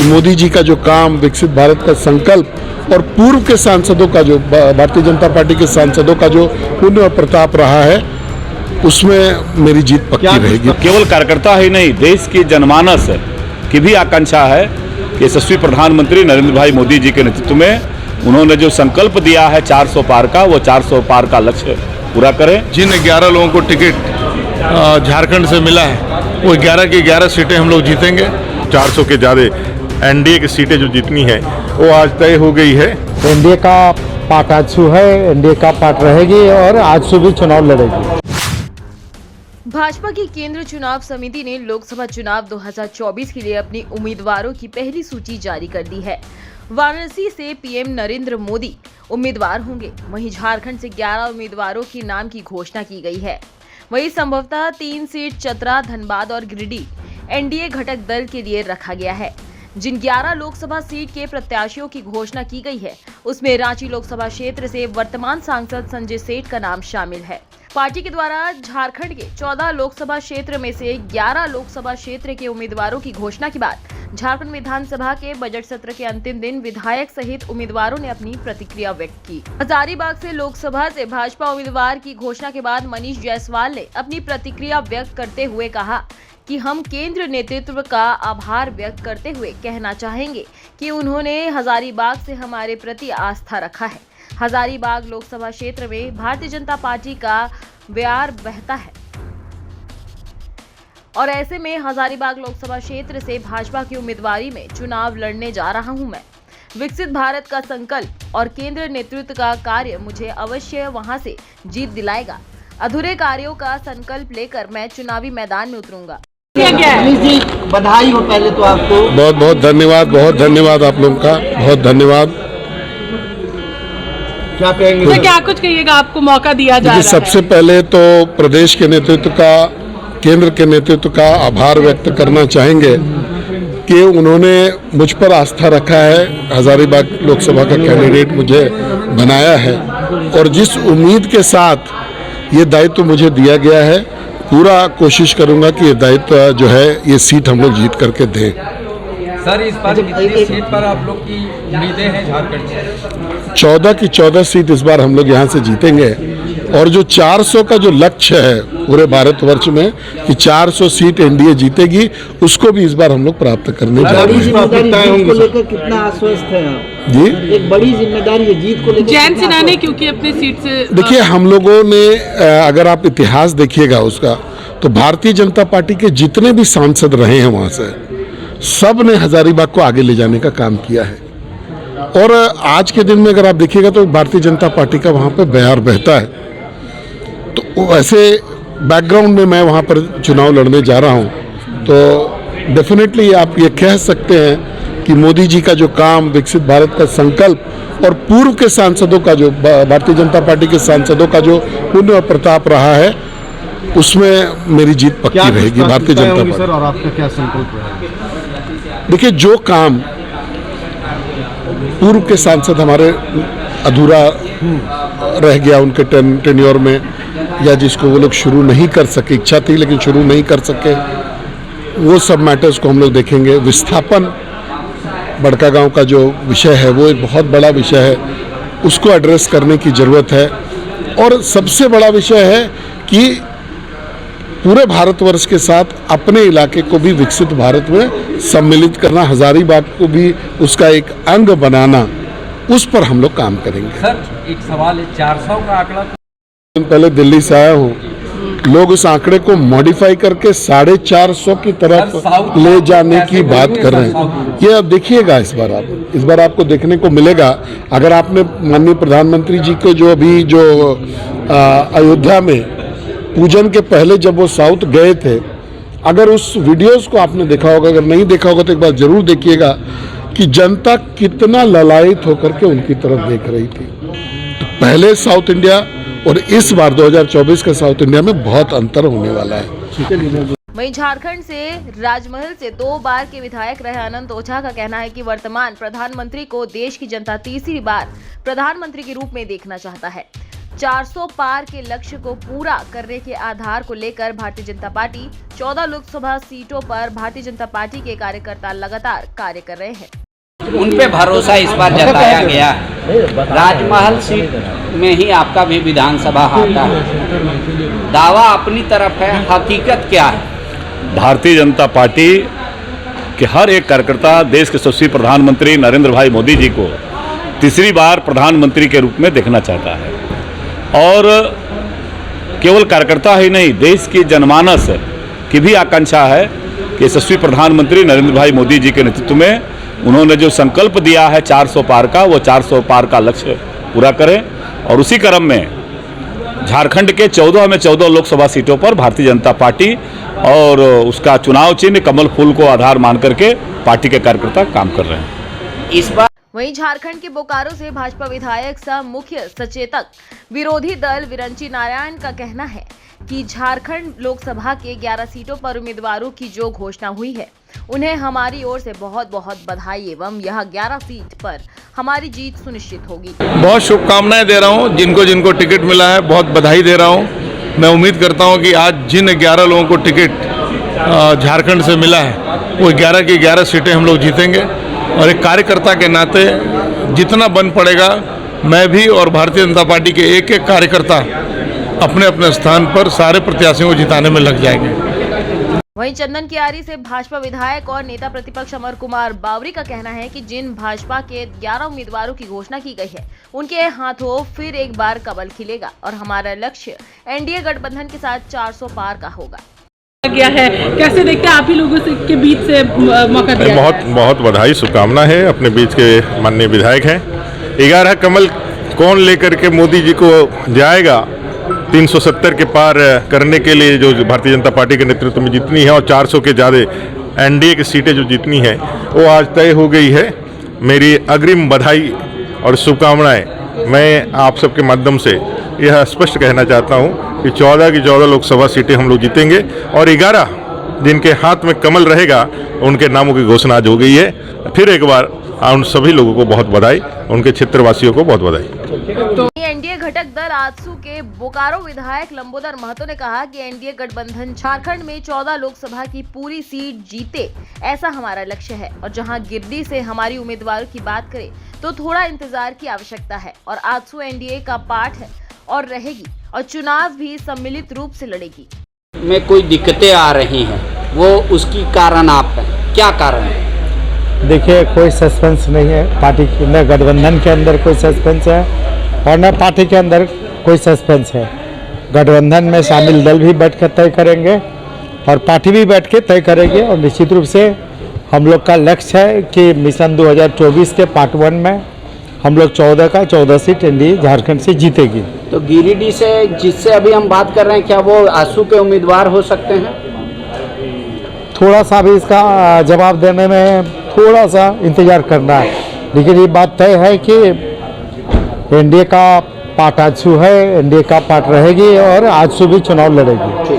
मोदी जी का जो काम, विकसित भारत का संकल्प और पूर्व के सांसदों का जो भारतीय जनता पार्टी के सांसदों का जो पुण्य और प्रताप रहा है, उसमें मेरी जीत पक्की रहेगी। केवल कार्यकर्ता ही नहीं, देश की जनमानस की भी आकांक्षा है कि यशस्वी प्रधानमंत्री नरेंद्र भाई मोदी जी के नेतृत्व में उन्होंने जो संकल्प दिया है 400 पार का, वो 400 पार का लक्ष्य पूरा करें। जिन 11 लोगों को टिकट झारखंड से मिला है, वो 11 की 11 सीटें हम लोग जीतेंगे। 400 के ज़्यादा एनडीए की सीटें जो जीतनी है वो आज तय हो गई है। एनडीए का पार्ट आजसू है, एनडीए का पार्ट रहेगी और आजसू भी चुनाव लड़ेगी। भाजपा की केंद्रीय चुनाव समिति ने लोकसभा चुनाव 2024 के लिए अपनी उम्मीदवारों की पहली सूची जारी कर दी है। वाराणसी से पीएम नरेंद्र मोदी उम्मीदवार होंगे। वहीं झारखंड से 11 उम्मीदवारों के नाम की घोषणा की गई है। वहीं संभवतः 3 सीट चतरा, धनबाद और गिरिडीह एनडीए घटक दल के लिए रखा गया है। जिन 11 लोकसभा सीट के प्रत्याशियों की घोषणा की गई है, उसमें रांची लोकसभा क्षेत्र से वर्तमान सांसद संजय सेठ का नाम शामिल है। पार्टी के द्वारा झारखंड के 14 लोकसभा क्षेत्र में से 11 लोकसभा क्षेत्र के उम्मीदवारों की घोषणा के बाद झारखंड विधानसभा के बजट सत्र के अंतिम दिन विधायक सहित उम्मीदवारों ने अपनी प्रतिक्रिया व्यक्त की। हजारीबाग से लोकसभा से भाजपा उम्मीदवार की घोषणा के बाद मनीष जायसवाल ने अपनी प्रतिक्रिया व्यक्त करते हुए कहा कि हम केंद्र नेतृत्व का आभार व्यक्त करते हुए कहना चाहेंगे कि उन्होंने हजारीबाग से हमारे प्रति आस्था रखा है। हजारीबाग लोकसभा क्षेत्र में भारतीय जनता पार्टी का व्यार बहता है और ऐसे में हजारीबाग लोकसभा क्षेत्र से भाजपा की उम्मीदवारी में चुनाव लड़ने जा रहा हूं मैं। विकसित भारत का संकल्प और केंद्र नेतृत्व का कार्य मुझे अवश्य वहां से जीत दिलाएगा। अधूरे कार्यों का संकल्प लेकर मैं चुनावी मैदान में उतरूंगा। जी, बधाई हो पहले तो आपको। बहुत बहुत धन्यवाद आप लोगों का, बहुत धन्यवाद। क्या कहेंगे? तो क्या कुछ कहिएगा, आपको मौका दिया जा रहा है। सबसे पहले तो प्रदेश के नेतृत्व का, केंद्र के नेतृत्व का आभार व्यक्त करना चाहेंगे कि उन्होंने मुझ पर आस्था रखा है, हजारीबाग लोकसभा का कैंडिडेट मुझे बनाया है और जिस उम्मीद के साथ ये दायित्व मुझे दिया गया है, पूरा कोशिश करूंगा कि ये दायित्व जो है, ये सीट हम लोग जीत करके दें। सर, इस बार कितनी सीट पर आप लोग की उम्मीदें हैं झारखंड से? 14 की 14 सीट इस बार हम लोग यहाँ से जीतेंगे और जो 400 का जो लक्ष्य है पूरे भारतवर्ष में कि 400 सीट एनडीए जीतेगी, उसको भी इस बार हम लोग प्राप्त करने जा रहे हैं। को लेकर कितना आश्वस्त है आप? जी, एक बड़ी जिम्मेदारी है जीत को लेकर। जयंत सिन्हा ने क्योंकि अपनी सीट से देखिए, हम लोगों ने अगर आप इतिहास देखिएगा उसका, तो भारतीय जनता पार्टी के जितने भी सांसद रहे हैं वहाँ से, सब ने हजारीबाग को आगे ले जाने का काम किया है। और आज के दिन में अगर आप देखिएगा तो भारतीय जनता पार्टी का वहाँ पे बयार बहता है। तो वैसे बैकग्राउंड में मैं वहाँ पर चुनाव लड़ने जा रहा हूँ, तो डेफिनेटली आप ये कह सकते हैं कि मोदी जी का जो काम, विकसित भारत का संकल्प और पूर्व के सांसदों का जो, भारतीय जनता पार्टी के सांसदों का जो पुण्य और प्रताप रहा है, उसमें मेरी जीत पक्की रहेगी भारतीय जनता पार्टी। सर, और आपका क्या संकल्प है? देखिए, जो काम पूर्व के सांसद हमारे अधूरा रह गया उनके टेन्योर में, या जिसको वो लोग शुरू नहीं कर सके, इच्छा थी लेकिन शुरू नहीं कर सके, वो सब मैटर्स को हम लोग देखेंगे। विस्थापन बड़का गांव का जो विषय है, वो एक बहुत बड़ा विषय है, उसको एड्रेस करने की ज़रूरत है। और सबसे बड़ा विषय है कि पूरे भारतवर्ष के साथ अपने इलाके को भी विकसित भारत में सम्मिलित करना, हजारीबाग को भी उसका एक अंग बनाना, उस पर हम लोग काम करेंगे। सर, एक सवाल है, 400 का आंकड़ा पहले दिल्ली से आया हूँ, लोग उस आंकड़े को मॉडिफाई करके 450 की तरफ ले जाने की बात कर रहे हैं। ये अब देखिएगा, इस बार आपको देखने को मिलेगा। अगर आपने माननीय प्रधानमंत्री जी को जो अभी अयोध्या में पूजन के पहले जब वो साउथ गए थे, अगर उस वीडियोस को आपने देखा होगा, अगर नहीं देखा होगा तो एक बार जरूर देखिएगा कि जनता कितना ललायित होकर के उनकी तरफ देख रही थी। तो पहले साउथ इंडिया और इस बार 2024 का साउथ इंडिया में बहुत अंतर होने वाला है। वहीं झारखंड से राजमहल से 2 बार के विधायक रहे अनंत ओझा का कहना है कि वर्तमान प्रधानमंत्री को देश की जनता तीसरी बार प्रधानमंत्री के रूप में देखना चाहता है। 400 पार के लक्ष्य को पूरा करने के आधार को लेकर भारतीय जनता पार्टी 14 लोकसभा सीटों पर भारतीय जनता पार्टी के कार्यकर्ता लगातार कार्य कर रहे हैं। उन पे भरोसा इस बार जताया गया है। राजमहल सीट में ही आपका भी विधानसभा आता है। दावा अपनी तरफ है, हकीकत क्या है? भारतीय जनता पार्टी के हर एक कार्यकर्ता देश के यशस्वी प्रधानमंत्री नरेंद्र भाई मोदी जी को तीसरी बार प्रधानमंत्री के रूप में देखना चाहता है और केवल कार्यकर्ता ही नहीं, देश की जनमानस की भी आकांक्षा है कि यशस्वी प्रधानमंत्री नरेंद्र भाई मोदी जी के नेतृत्व में उन्होंने जो संकल्प दिया है 400 पार का, वो 400 पार का लक्ष्य पूरा करें। और उसी क्रम में झारखंड के 14 में 14 लोकसभा सीटों पर भारतीय जनता पार्टी और उसका चुनाव चिन्ह कमल फूल को आधार मान करके पार्टी के कार्यकर्ता काम कर रहे हैं। इस बार वहीं झारखंड के बोकारो से भाजपा विधायक सह मुख्य सचेतक विरोधी दल विरंची नारायण का कहना है कि झारखंड लोकसभा के 11 सीटों पर उम्मीदवारों की जो घोषणा हुई है, उन्हें हमारी ओर से बहुत बहुत बधाई एवं यह 11 सीट पर हमारी जीत सुनिश्चित होगी। बहुत शुभकामनाएं दे रहा हूं, जिनको जिनको टिकट मिला है बहुत बधाई दे रहा हूं। मैं उम्मीद करता हूं कि आज जिन 11 लोगों को टिकट झारखंड से मिला है, वो 11 की 11 सीटें हम लोग जीतेंगे। और एक कार्यकर्ता के नाते जितना बन पड़ेगा, मैं भी और भारतीय जनता पार्टी के एक एक कार्यकर्ता अपने अपने स्थान पर सारे प्रत्याशियों को जिताने में लग जाएंगे। वहीं चंदन कियारी से भाजपा विधायक और नेता प्रतिपक्ष अमर कुमार बावरी का कहना है कि जिन भाजपा के 11 उम्मीदवारों की घोषणा की गई है, उनके हाथों फिर एक बार कमल खिलेगा और हमारा लक्ष्य एनडीए गठबंधन के साथ 400 पार का होगा। गया है, कैसे देखते हैं आप ही लोगों से के बीच से मौका दिया? बहुत बहुत बधाई, शुभकामना है। अपने बीच के माननीय विधायक हैं। 11 कमल कौन लेकर के मोदी जी को जाएगा 370 के पार करने के लिए, जो भारतीय जनता पार्टी के नेतृत्व में जितनी है और 400 के ज़्यादा एनडीए की सीटें जो जितनी हैं, वो आज तय हो गई है। मेरी अग्रिम बधाई और शुभकामनाएं मैं आप सबके माध्यम से यह स्पष्ट कहना चाहता हूं कि 14 की 14 लोकसभा सीटें हम लोग जीतेंगे और 11 जिनके हाथ में कमल रहेगा, उनके नामों की घोषणा आज हो गई है। फिर एक बार उन सभी लोगों को बहुत बधाई, उनके क्षेत्रवासियों को बहुत बधाई। एनडीए घटक दल आजसू के बोकारो विधायक लंबोदर महतो ने कहा कि एनडीए गठबंधन झारखंड में 14 लोकसभा की पूरी सीट जीते, ऐसा हमारा लक्ष्य है। और जहां गिरडी से हमारी उम्मीदवारों की बात करें तो थोड़ा इंतजार की आवश्यकता है और आजसू एनडीए का पार्ट है और रहेगी और चुनाव भी सम्मिलित रूप से लड़ेगी। में कोई दिक्कतें आ रही हैं, वो उसकी कारण आप हैं, क्या कारण है? देखिए, कोई सस्पेंस नहीं है पार्टी के, न गठबंधन के अंदर कोई सस्पेंस है और न पार्टी के अंदर कोई सस्पेंस है। गठबंधन में शामिल दल भी बैठ कर तय करेंगे और पार्टी भी बैठ के तय करेंगे और निश्चित रूप से हम लोग का लक्ष्य है कि मिशन 2024 के पार्ट 1 में हम लोग 14 का 14 सीट एनडीए झारखंड से जीतेगी। तो गिरिडीह से जिससे अभी हम बात कर रहे हैं, क्या वो आजसू के उम्मीदवार हो सकते हैं? थोड़ा सा भी इसका जवाब देने में थोड़ा सा इंतजार करना है, लेकिन ये बात तय है कि एनडीए का पार्ट आजसू है, एनडीए का पार्ट रहेगी और आजसू भी चुनाव लड़ेगी।